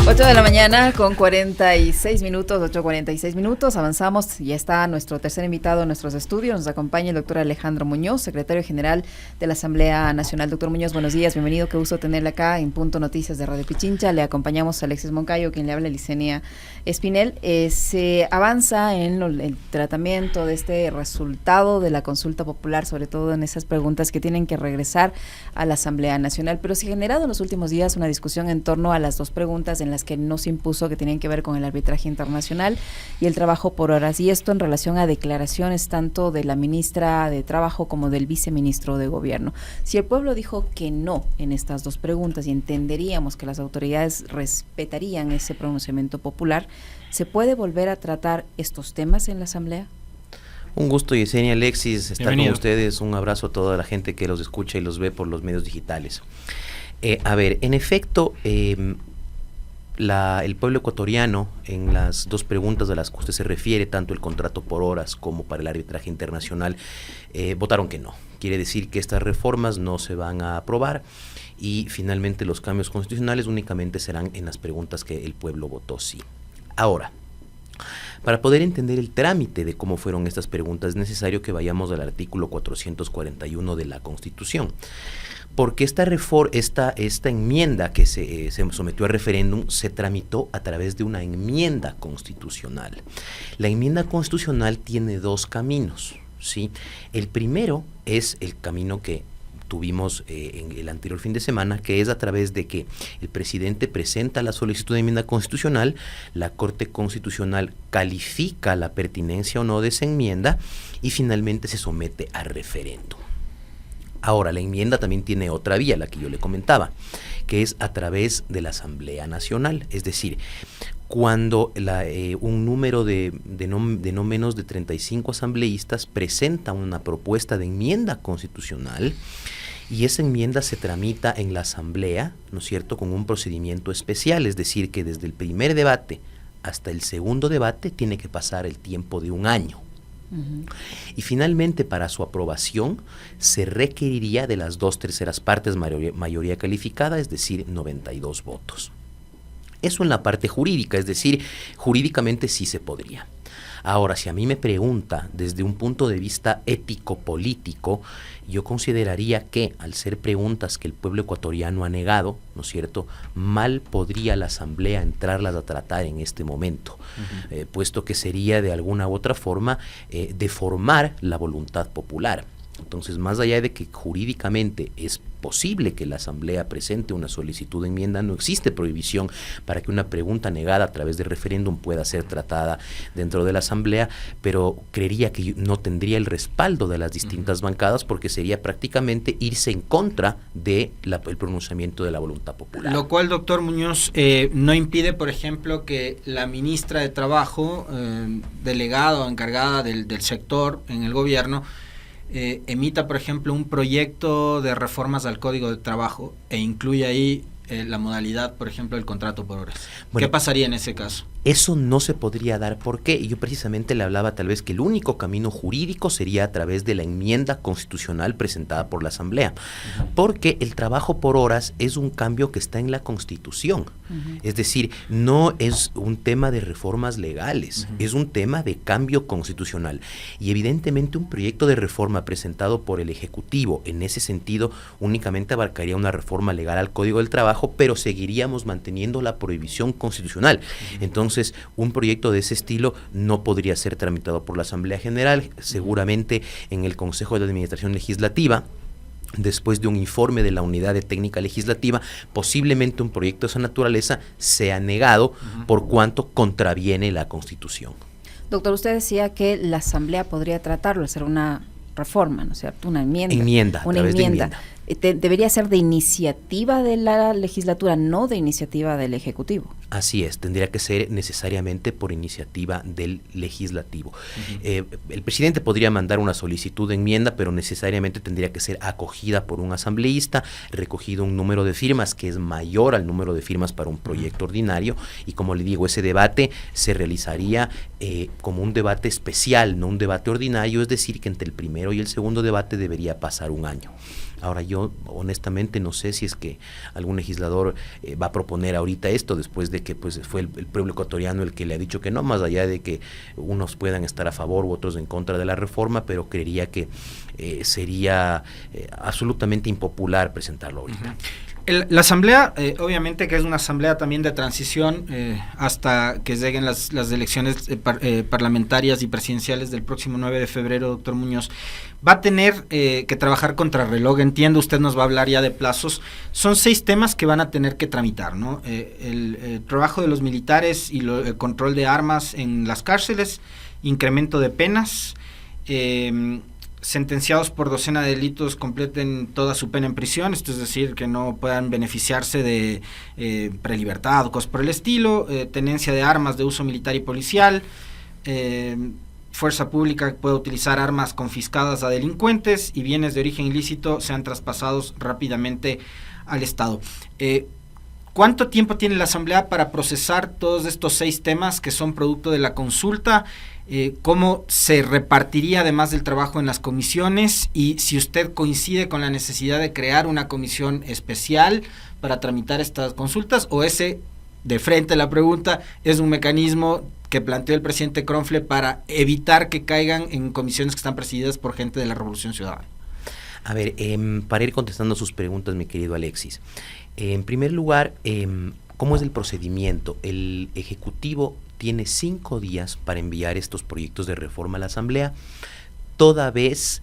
8 de la mañana con 46 minutos, 8:46 minutos, avanzamos, ya está nuestro tercer invitado en nuestros estudios, nos acompaña el doctor Alejandro Muñoz, secretario general de la Asamblea Nacional. Doctor Muñoz, buenos días, bienvenido, qué gusto tenerle acá en Punto Noticias de Radio Pichincha. Le acompañamos a Alexis Moncayo, quien le habla, Licenia Espinel. Se avanza en el tratamiento de este resultado de la consulta popular, sobre todo en esas preguntas que tienen que regresar a la Asamblea Nacional, pero se ha generado en los últimos días una discusión en torno a las dos preguntas en las que no se impuso, que tienen que ver con el arbitraje internacional y el trabajo por horas, y esto en relación a declaraciones tanto de la ministra de Trabajo como del viceministro de Gobierno. Si el pueblo dijo que no en estas dos preguntas y entenderíamos que las autoridades respetarían ese pronunciamiento popular, ¿se puede volver a tratar estos temas en la Asamblea? Un gusto, Yesenia, Alexis, estar Bienvenido. con ustedes. Un abrazo a toda la gente que los escucha y los ve por los medios digitales. A ver, en efecto, el pueblo ecuatoriano, en las dos preguntas a las que usted se refiere, tanto el contrato por horas como para el arbitraje internacional, votaron que no. Quiere decir que estas reformas no se van a aprobar y finalmente los cambios constitucionales únicamente serán en las preguntas que el pueblo votó sí. Ahora, para poder entender el trámite de cómo fueron estas preguntas, es necesario que vayamos al artículo 441 de la Constitución. Porque esta enmienda que se sometió a referéndum se tramitó a través de una enmienda constitucional. La enmienda constitucional tiene dos caminos, ¿sí? El primero es el camino que tuvimos en el anterior fin de semana, que es a través de que el presidente presenta la solicitud de enmienda constitucional, la Corte Constitucional califica la pertinencia o no de esa enmienda y finalmente se somete a referéndum. Ahora, la enmienda también tiene otra vía, la que yo le comentaba, que es a través de la Asamblea Nacional. Es decir, cuando un número de no menos de 35 asambleístas presenta una propuesta de enmienda constitucional y esa enmienda se tramita en la Asamblea, ¿no es cierto?, con un procedimiento especial, es decir, que desde el primer debate hasta el segundo debate tiene que pasar el tiempo de un año. Y finalmente, para su aprobación se requeriría de las 2/3 partes mayoría calificada, es decir, 92 votos. Eso en la parte jurídica, es decir, jurídicamente sí se podría. Ahora, si a mí me pregunta desde un punto de vista ético-político, yo consideraría que, al ser preguntas que el pueblo ecuatoriano ha negado, ¿no es cierto?, mal podría la Asamblea entrarlas a tratar en este momento, puesto que sería de alguna u otra forma deformar la voluntad popular. Entonces, más allá de que jurídicamente es posible que la Asamblea presente una solicitud de enmienda, no existe prohibición para que una pregunta negada a través de referéndum pueda ser tratada dentro de la Asamblea, pero creería que no tendría el respaldo de las distintas bancadas porque sería prácticamente irse en contra de el pronunciamiento de la voluntad popular. Lo cual, doctor Muñoz, no impide, por ejemplo, que la ministra de Trabajo, delegada o encargada del sector en el gobierno, emita, por ejemplo, un proyecto de reformas al Código de Trabajo e incluye ahí la modalidad, por ejemplo, del contrato por horas. Bueno, ¿qué pasaría en ese caso? Eso no se podría dar. ¿Por qué? Y yo precisamente le hablaba tal vez que el único camino jurídico sería a través de la enmienda constitucional presentada por la Asamblea. Porque el trabajo por horas es un cambio que está en la Constitución. Es decir, no es un tema de reformas legales, es un tema de cambio constitucional. Y evidentemente un proyecto de reforma presentado por el Ejecutivo en ese sentido únicamente abarcaría una reforma legal al Código del Trabajo, pero seguiríamos manteniendo la prohibición constitucional. Entonces, un proyecto de ese estilo no podría ser tramitado por la Asamblea General, seguramente en el Consejo de Administración Legislativa. Después de un informe de la Unidad de Técnica Legislativa, posiblemente un proyecto de esa naturaleza sea negado por cuanto contraviene la Constitución. Doctor, usted decía que la Asamblea podría tratarlo, hacer una reforma, ¿no es cierto? Una enmienda. Una enmienda. Debería ser de iniciativa de la legislatura, no de iniciativa del Ejecutivo. Así es, tendría que ser necesariamente por iniciativa del legislativo. El presidente podría mandar una solicitud de enmienda, pero necesariamente tendría que ser acogida por un asambleísta, recogido un número de firmas que es mayor al número de firmas para un proyecto ordinario, y como le digo, ese debate se realizaría como un debate especial, no un debate ordinario, es decir, que entre el primero y el segundo debate debería pasar un año. Ahora, yo yo honestamente no sé si es que algún legislador va a proponer ahorita esto, después de que pues fue el pueblo ecuatoriano el que le ha dicho que no, más allá de que unos puedan estar a favor u otros en contra de la reforma, pero creería que sería absolutamente impopular presentarlo ahorita. La asamblea, obviamente que es una asamblea también de transición hasta que lleguen las elecciones parlamentarias y presidenciales del próximo 9 de febrero, doctor Muñoz, va a tener que trabajar contra reloj. Entiendo, usted nos va a hablar ya de plazos. Son 6 temas que van a tener que tramitar, ¿no? El trabajo de los militares y el control de armas en las cárceles, incremento de penas, sentenciados por docena de delitos completen toda su pena en prisión, esto es decir, que no puedan beneficiarse de prelibertad o cosas por el estilo, tenencia de armas de uso militar y policial, fuerza pública puede utilizar armas confiscadas a delincuentes y bienes de origen ilícito sean traspasados rápidamente al Estado. ¿Cuánto tiempo tiene la Asamblea para procesar todos estos 6 temas que son producto de la consulta? ¿Cómo se repartiría además del trabajo en las comisiones? Y si usted coincide con la necesidad de crear una comisión especial para tramitar estas consultas, o ese, de frente la pregunta, es un mecanismo que planteó el presidente Kronfle para evitar que caigan en comisiones que están presididas por gente de la Revolución Ciudadana. A ver, para ir contestando sus preguntas, mi querido Alexis. En primer lugar, ¿cómo es el procedimiento? El Ejecutivo tiene 5 días para enviar estos proyectos de reforma a la Asamblea, toda vez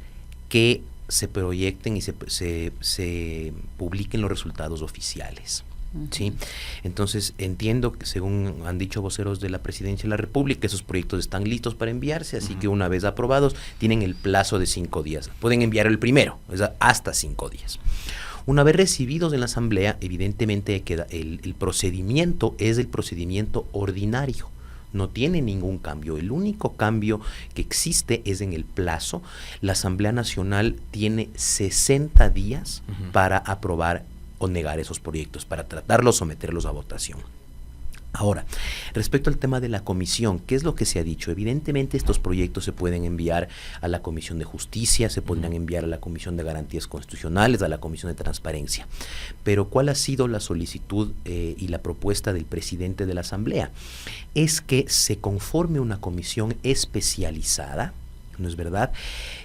que se proyecten y se publiquen los resultados oficiales. ¿Sí? Entonces entiendo que, según han dicho voceros de la Presidencia de la República, esos proyectos están listos para enviarse, así que una vez aprobados tienen el plazo de 5 días. Pueden enviar el primero, hasta 5 días. Una vez recibidos en la Asamblea, evidentemente queda el procedimiento es el procedimiento ordinario. No tiene ningún cambio. El único cambio que existe es en el plazo. La Asamblea Nacional tiene 60 días para aprobar o negar esos proyectos, para tratarlos, someterlos a votación. Ahora, respecto al tema de la comisión, ¿qué es lo que se ha dicho? Evidentemente estos proyectos se pueden enviar a la Comisión de Justicia, se podrían enviar a la Comisión de Garantías Constitucionales, a la Comisión de Transparencia. Pero ¿cuál ha sido la solicitud y la propuesta del presidente de la Asamblea? Es que se conforme una comisión especializada, ¿no es verdad?,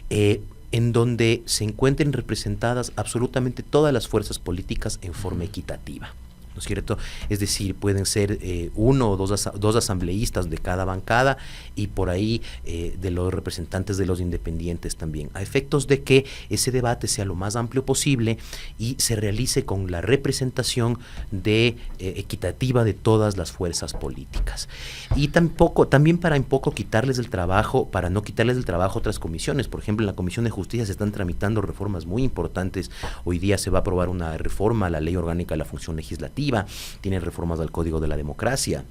en donde se encuentren representadas absolutamente todas las fuerzas políticas en forma equitativa, ¿no es cierto? Es decir, pueden ser 1 o 2 asambleístas de cada bancada y por ahí de los representantes de los independientes también, a efectos de que ese debate sea lo más amplio posible y se realice con la representación equitativa de todas las fuerzas políticas. Y también para quitarles el trabajo, para no quitarles el trabajo a otras comisiones. Por ejemplo, en la Comisión de Justicia se están tramitando reformas muy importantes. Hoy día se va a aprobar una reforma a la Ley Orgánica de la Función Legislativa, tienen reformas al Código de la Democracia,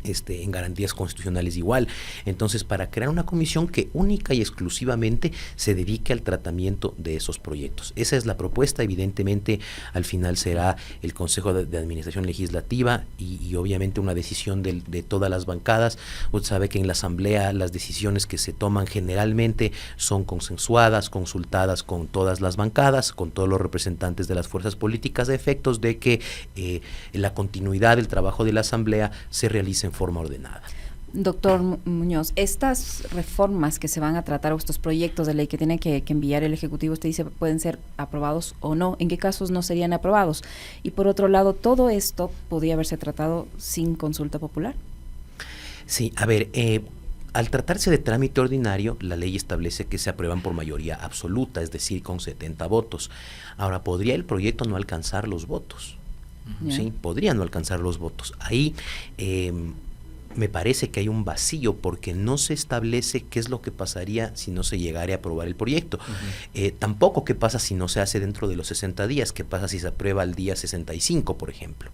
en garantías constitucionales igual. Entonces, para crear una comisión que única y exclusivamente se dedique al tratamiento de esos proyectos. Esa es la propuesta. Evidentemente, al final será el Consejo de Administración Legislativa y obviamente una decisión de todas las bancadas. Usted sabe que en la Asamblea las decisiones que se toman generalmente son consensuadas, consultadas con todas las bancadas, con todos los representantes de las fuerzas políticas, a efectos de que la continuidad del trabajo de la Asamblea se realice en forma ordenada. Doctor Muñoz, estas reformas que se van a tratar o estos proyectos de ley que tiene que enviar el Ejecutivo, usted dice pueden ser aprobados o no. ¿En qué casos no serían aprobados? Y por otro lado, todo esto podría haberse tratado sin consulta popular. Sí, a ver, al tratarse de trámite ordinario, la ley establece que se aprueban por mayoría absoluta, es decir, con 70 votos. Ahora, ¿podría el proyecto no alcanzar los votos? Sí, podría no alcanzar los votos. Ahí me parece que hay un vacío porque no se establece qué es lo que pasaría si no se llegara a aprobar el proyecto. Tampoco qué pasa si no se hace dentro de los 60 días, qué pasa si se aprueba el día 65, por ejemplo.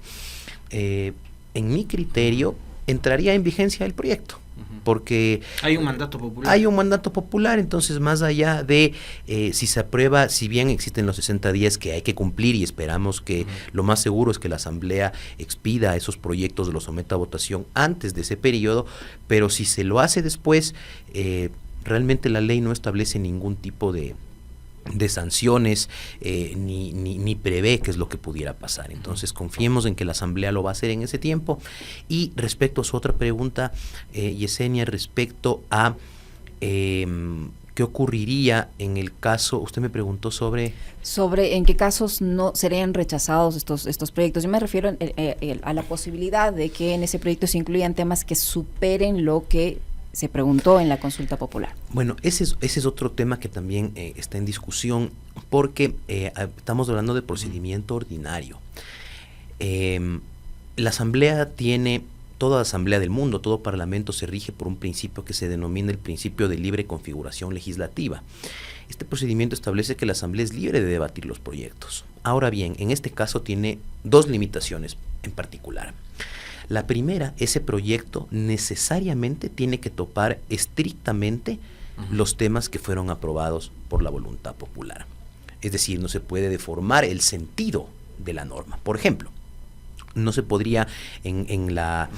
En mi criterio, entraría en vigencia el proyecto. Porque hay un mandato popular. Hay un mandato popular, entonces más allá de si se aprueba, si bien existen los 60 días que hay que cumplir y esperamos que lo más seguro es que la Asamblea expida esos proyectos, los someta a votación antes de ese periodo, pero si se lo hace después, realmente la ley no establece ningún tipo de de sanciones, ni prevé qué es lo que pudiera pasar. Entonces confiemos en que la Asamblea lo va a hacer en ese tiempo. Y respecto a su otra pregunta, Yesenia, respecto a ¿qué ocurriría en el caso? Usted me preguntó sobre en qué casos no serían rechazados estos proyectos. Yo me refiero a la posibilidad de que en ese proyecto se incluyan temas que superen lo que se preguntó en la consulta popular. Bueno, ese es otro tema que también está en discusión, porque estamos hablando de procedimiento ordinario. La Asamblea toda Asamblea del mundo, todo Parlamento se rige por un principio que se denomina el principio de libre configuración legislativa. Este procedimiento establece que la Asamblea es libre de debatir los proyectos. Ahora bien, en este caso tiene dos limitaciones en particular. La primera, ese proyecto necesariamente tiene que topar estrictamente los temas que fueron aprobados por la voluntad popular. Es decir, no se puede deformar el sentido de la norma. Por ejemplo, no se podría, en la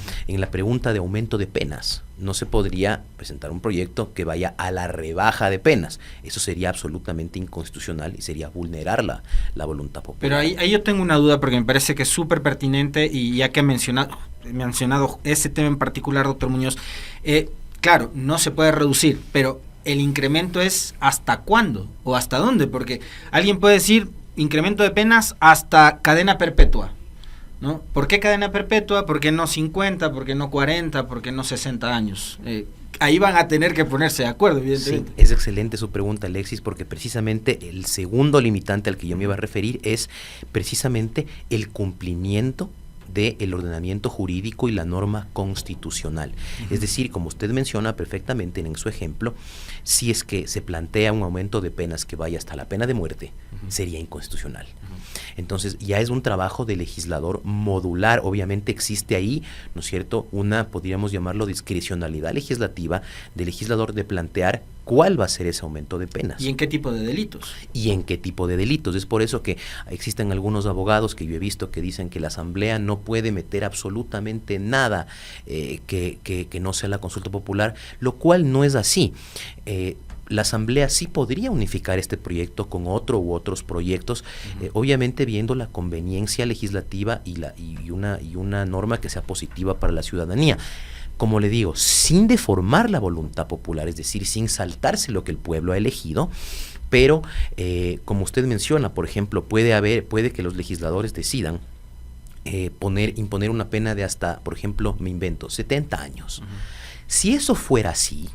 pregunta de aumento de penas, no se podría presentar un proyecto que vaya a la rebaja de penas. Eso sería absolutamente inconstitucional y sería vulnerar la voluntad popular. Pero ahí yo tengo una duda, porque me parece que es súper pertinente, y ya que he mencionado ese tema en particular, doctor Muñoz, claro, no se puede reducir, pero el incremento es ¿hasta cuándo o hasta dónde? Porque alguien puede decir incremento de penas hasta cadena perpetua, ¿no? ¿Por qué cadena perpetua? ¿Por qué no 50? ¿Por qué no 40? ¿Por qué no 60 años? Ahí van a tener que ponerse de acuerdo, evidentemente. Sí, es excelente su pregunta, Alexis, porque precisamente el segundo limitante al que yo me iba a referir es precisamente el cumplimiento del ordenamiento jurídico y la norma constitucional. Es decir, como usted menciona perfectamente en su ejemplo, si es que se plantea un aumento de penas que vaya hasta la pena de muerte, sería inconstitucional. Entonces ya es un trabajo de legislador modular. Obviamente existe ahí, ¿no es cierto?, podríamos llamarlo discrecionalidad legislativa del legislador de plantear cuál va a ser ese aumento de penas. ¿Y en qué tipo de delitos? Es por eso que existen algunos abogados que yo he visto que dicen que la Asamblea no puede meter absolutamente nada que no sea la consulta popular, lo cual no es así. La Asamblea sí podría unificar este proyecto con otro u otros proyectos, obviamente viendo la conveniencia legislativa y una norma que sea positiva para la ciudadanía. Como le digo, sin deformar la voluntad popular, es decir, sin saltarse lo que el pueblo ha elegido, pero como usted menciona, por ejemplo, puede que los legisladores decidan imponer una pena de hasta, por ejemplo, me invento, 70 años. Si eso fuera así,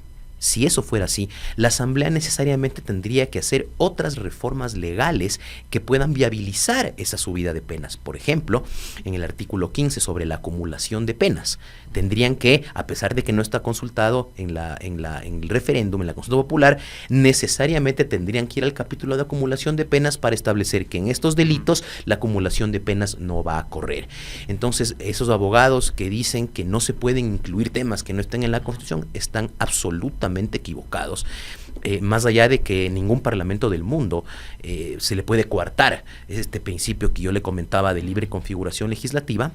la Asamblea necesariamente tendría que hacer otras reformas legales que puedan viabilizar esa subida de penas. Por ejemplo, en el artículo 15 sobre la acumulación de penas, tendrían que, a pesar de que no está consultado en el referéndum, en la consulta popular, necesariamente tendrían que ir al capítulo de acumulación de penas para establecer que en estos delitos la acumulación de penas no va a correr. Entonces, esos abogados que dicen que no se pueden incluir temas que no estén en la Constitución están absolutamente equivocados. Más allá de que ningún parlamento del mundo se le puede coartar este principio que yo le comentaba de libre configuración legislativa,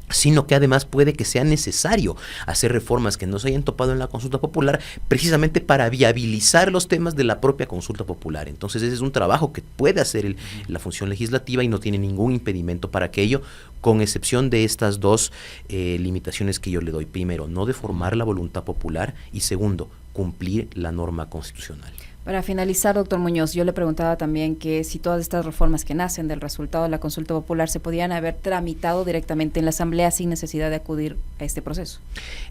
sino que además puede que sea necesario hacer reformas que no se hayan topado en la consulta popular precisamente para viabilizar los temas de la propia consulta popular. Entonces ese es un trabajo que puede hacer la función legislativa y no tiene ningún impedimento para aquello, con excepción de estas dos limitaciones que yo le doy. Primero, no deformar la voluntad popular, y segundo, cumplir la norma constitucional. Para finalizar, doctor Muñoz, yo le preguntaba también que si todas estas reformas que nacen del resultado de la consulta popular se podían haber tramitado directamente en la Asamblea sin necesidad de acudir a este proceso.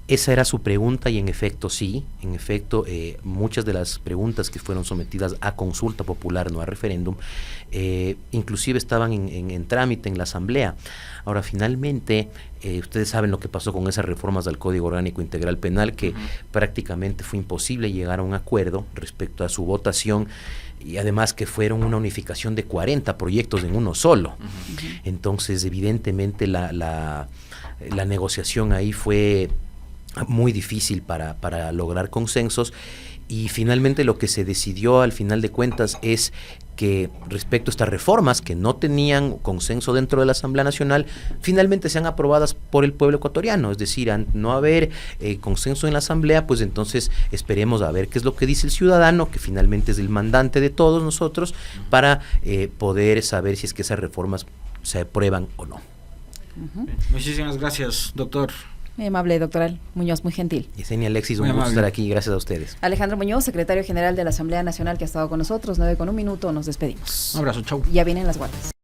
Esa era su pregunta y en efecto sí, muchas de las preguntas que fueron sometidas a consulta popular, no a referéndum, inclusive estaban en trámite en la Asamblea. Ahora, finalmente, ustedes saben lo que pasó con esas reformas al Código Orgánico Integral Penal, que prácticamente fue imposible llegar a un acuerdo respecto a su votación, y además que fueron una unificación de 40 proyectos en uno solo. Entonces, evidentemente, la negociación ahí fue muy difícil para lograr consensos, Y finalmente lo que se decidió al final de cuentas es que respecto a estas reformas que no tenían consenso dentro de la Asamblea Nacional, finalmente sean aprobadas por el pueblo ecuatoriano. Es decir, al no haber consenso en la Asamblea, pues entonces esperemos a ver qué es lo que dice el ciudadano, que finalmente es el mandante de todos nosotros, para poder saber si es que esas reformas se aprueban o no. Muchísimas gracias, doctor. Muy amable, doctor Muñoz, muy gentil. Yesenia, Alexis, Muy un gusto amable. estar aquí, gracias a ustedes. Alejandro Muñoz, secretario general de la Asamblea Nacional, que ha estado con nosotros, 9:01, nos despedimos. Un abrazo, chau. Ya vienen las guardias.